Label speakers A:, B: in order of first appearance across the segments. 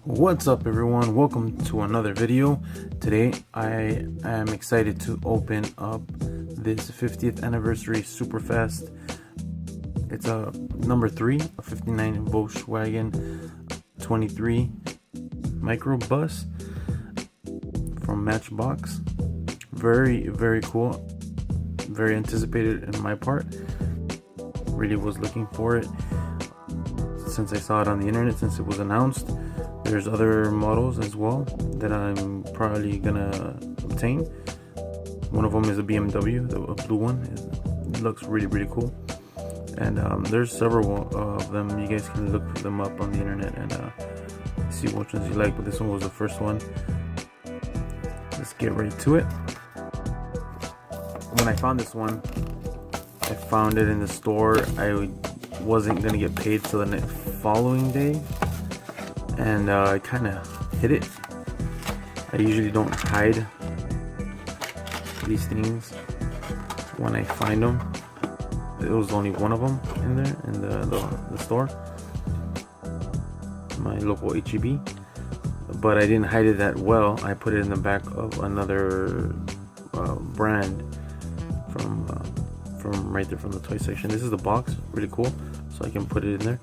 A: What's up everyone, welcome to another video. Today I am excited to open up this 50th anniversary SuperFast. It's a number 3, a 59 Volkswagen 23 Microbus from Matchbox. Very cool, very anticipated in my part. Really was looking for it since I saw it on the internet, since it was announced. There's other models as well that I'm probably gonna obtain. One of them is a BMW, the blue one. It looks really cool. And there's several of them. You guys can look them up on the internet and see which ones you like. But this one was the first one. Let's get right to it. When I found this one, I found it in the store. I wasn't gonna get paid till the following day. And I kind of hid it. I usually don't hide these things when I find them. There was only one of them in there in the store, my local HEB, but I didn't hide it that well. I put it in the back of another brand from right there from the toy section. This is the box, really cool, so I can put it in there.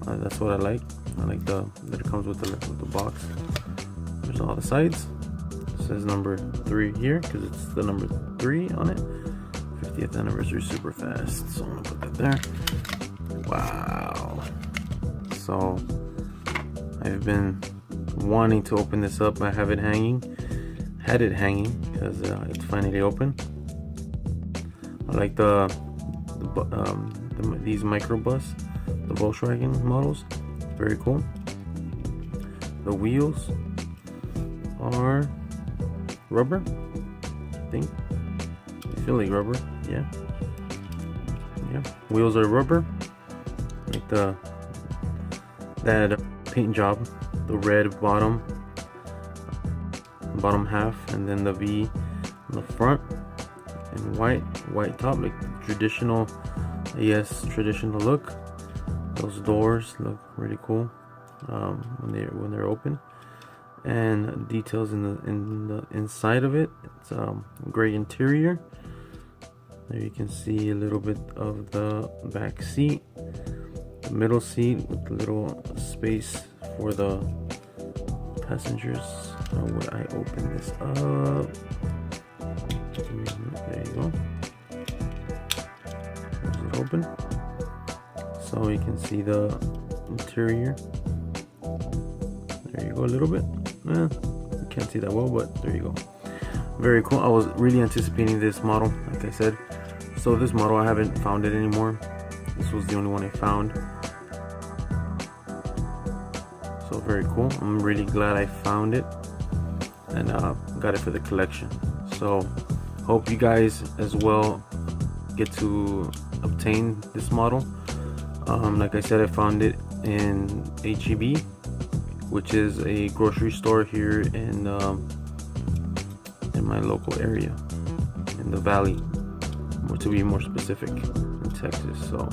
A: That's what I like. I like that it comes with the box. There's all the sides. It says number 3 here because it's the number 3 on it. 50th anniversary SuperFast. So I'm gonna put that there. Wow. So I've been wanting to open this up. I have it hanging. Had it hanging because it's finally open. I like these Microbus, the Volkswagen models. Very cool. The wheels are rubber, I think. I feel like rubber, yeah. Wheels are rubber. Like that paint job, the red bottom half, and then the V on the front, and white top, like traditional, traditional look. Those doors look really cool when they're open, and details in the inside of it. It's gray interior. There you can see a little bit of the back seat, the middle seat with a little space for the passengers. Would I open this up? There you go. Is it open? So you can see the interior. There you go, a little bit. You can't see that well, but there you go. Very cool. I was really anticipating this model, like I said. So this model, I haven't found it anymore. This was the only one I found. So very cool. I'm really glad I found it and got it for the collection. So hope you guys as well get to obtain this model. Like I said, I found it in HEB, which is a grocery store here in my local area, in the valley, or to be more specific, in Texas. So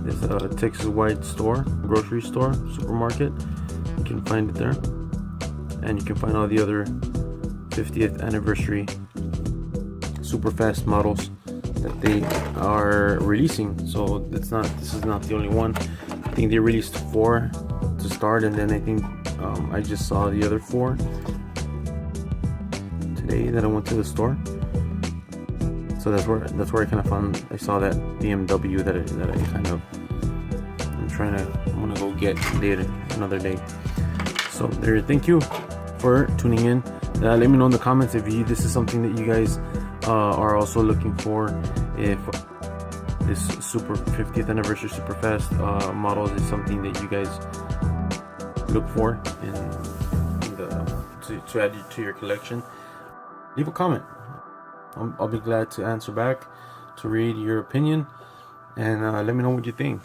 A: it's a Texas-wide store, grocery store, supermarket. You can find it there, and you can find all the other 50th anniversary SuperFast models that they are releasing. So this is not the only one. I think they released 4 to start, and then I think I just saw the other 4 today that I went to the store. So that's where I kind of found. I saw that BMW that I kind of I'm gonna go get later, another day. So there, thank you for tuning in. Let me know in the comments if this is something that you guys are also looking for, if this 50th anniversary SuperFast model is something that you guys look for to add to your collection. Leave a comment. I'll be glad to answer back, to read your opinion, and let me know what you think.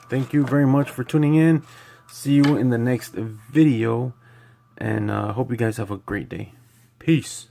A: Thank you very much for tuning in. See you in the next video, and hope you guys have a great day. Peace.